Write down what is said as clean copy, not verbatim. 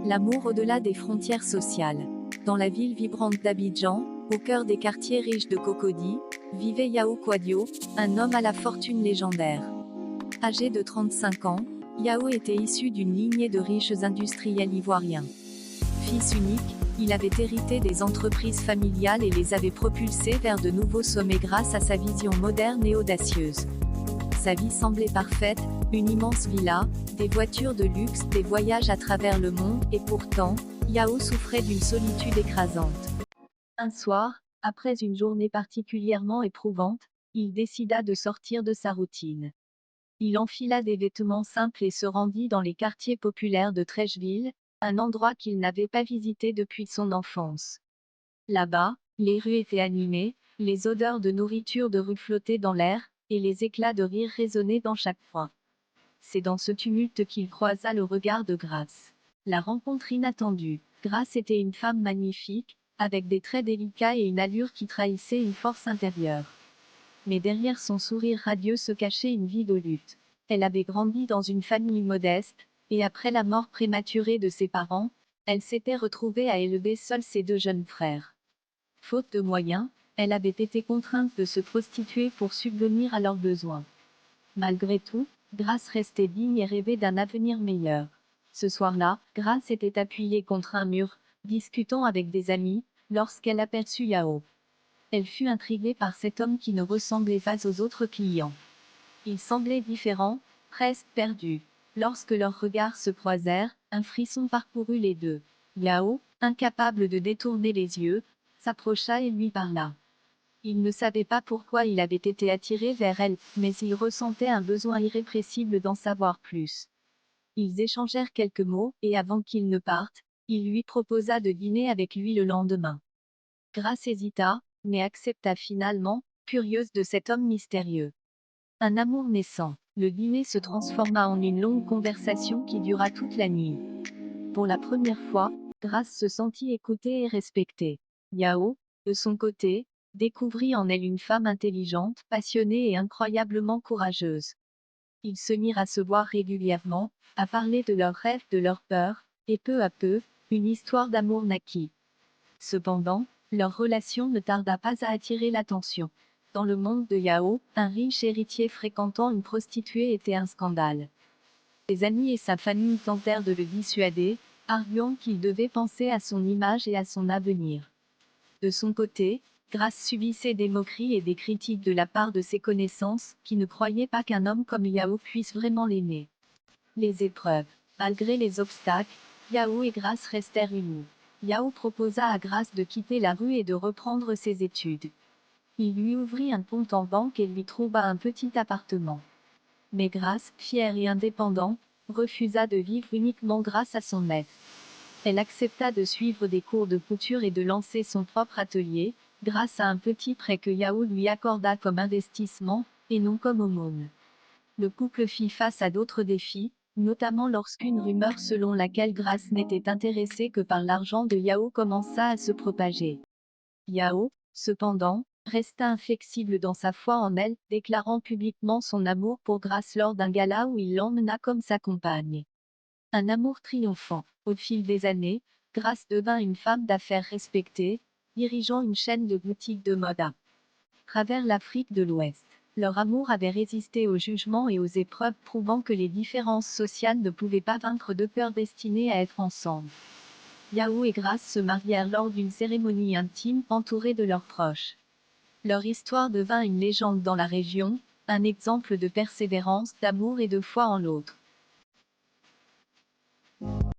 L'amour au-delà des frontières sociales. Dans la ville vibrante d'Abidjan, au cœur des quartiers riches de Cocody, vivait Yao Kouadio, un homme à la fortune légendaire. Âgé de 35 ans, Yao était issu d'une lignée de riches industriels ivoiriens. Fils unique, il avait hérité des entreprises familiales et les avait propulsés vers de nouveaux sommets grâce à sa vision moderne et audacieuse. Sa vie semblait parfaite, une immense villa, des voitures de luxe, des voyages à travers le monde, et pourtant, Yao souffrait d'une solitude écrasante. Un soir, après une journée particulièrement éprouvante, il décida de sortir de sa routine. Il enfila des vêtements simples et se rendit dans les quartiers populaires de Treichville, un endroit qu'il n'avait pas visité depuis son enfance. Là-bas, les rues étaient animées, les odeurs de nourriture de rue flottaient dans l'air, et les éclats de rire résonnaient dans chaque coin. C'est dans ce tumulte qu'il croisa le regard de Grace. La rencontre inattendue. Grace était une femme magnifique, avec des traits délicats et une allure qui trahissait une force intérieure. Mais derrière son sourire radieux se cachait une vie de lutte. Elle avait grandi dans une famille modeste, et après la mort prématurée de ses parents, elle s'était retrouvée à élever seule ses deux jeunes frères. Faute de moyens, elle avait été contrainte de se prostituer pour subvenir à leurs besoins. Malgré tout, Grace restait digne et rêvait d'un avenir meilleur. Ce soir-là, Grace était appuyée contre un mur, discutant avec des amis, lorsqu'elle aperçut Yao. Elle fut intriguée par cet homme qui ne ressemblait pas aux autres clients. Il semblait différent, presque perdu. Lorsque leurs regards se croisèrent, un frisson parcourut les deux. Yao, incapable de détourner les yeux, s'approcha et lui parla. Il ne savait pas pourquoi il avait été attiré vers elle, mais il ressentait un besoin irrépressible d'en savoir plus. Ils échangèrent quelques mots, et avant qu'il ne parte, il lui proposa de dîner avec lui le lendemain. Grace hésita, mais accepta finalement, curieuse de cet homme mystérieux. Un amour naissant. Le dîner se transforma en une longue conversation qui dura toute la nuit. Pour la première fois, Grace se sentit écoutée et respectée. Yao, de son côté, découvrit en elle une femme intelligente, passionnée et incroyablement courageuse. Ils se mirent à se voir régulièrement, à parler de leurs rêves, de leurs peurs, et peu à peu, une histoire d'amour naquit. Cependant, leur relation ne tarda pas à attirer l'attention. Dans le monde de Yao, un riche héritier fréquentant une prostituée était un scandale. Ses amis et sa famille tentèrent de le dissuader, arguant qu'il devait penser à son image et à son avenir. De son côté, Grace subissait des moqueries et des critiques de la part de ses connaissances, qui ne croyaient pas qu'un homme comme Yao puisse vraiment l'aimer. Les épreuves. Malgré les obstacles, Yao et Grace restèrent unis. Yao proposa à Grace de quitter la rue et de reprendre ses études. Il lui ouvrit un compte en banque et lui trouva un petit appartement. Mais Grace, fière et indépendante, refusa de vivre uniquement grâce à son maître. Elle accepta de suivre des cours de couture et de lancer son propre atelier, grâce à un petit prêt que Yao lui accorda comme investissement, et non comme aumône. Le couple fit face à d'autres défis, notamment lorsqu'une rumeur selon laquelle Grace n'était intéressée que par l'argent de Yao commença à se propager. Yao, cependant, resta inflexible dans sa foi en elle, déclarant publiquement son amour pour Grace lors d'un gala où il l'emmena comme sa compagne. Un amour triomphant. Au fil des années, Grace devint une femme d'affaires respectée, dirigeant une chaîne de boutiques de mode à travers l'Afrique de l'Ouest. Leur amour avait résisté aux jugements et aux épreuves, prouvant que les différences sociales ne pouvaient pas vaincre deux cœurs destinés à être ensemble. Yao et Grace se marièrent lors d'une cérémonie intime, entourés de leurs proches. Leur histoire devint une légende dans la région, un exemple de persévérance, d'amour et de foi en l'autre.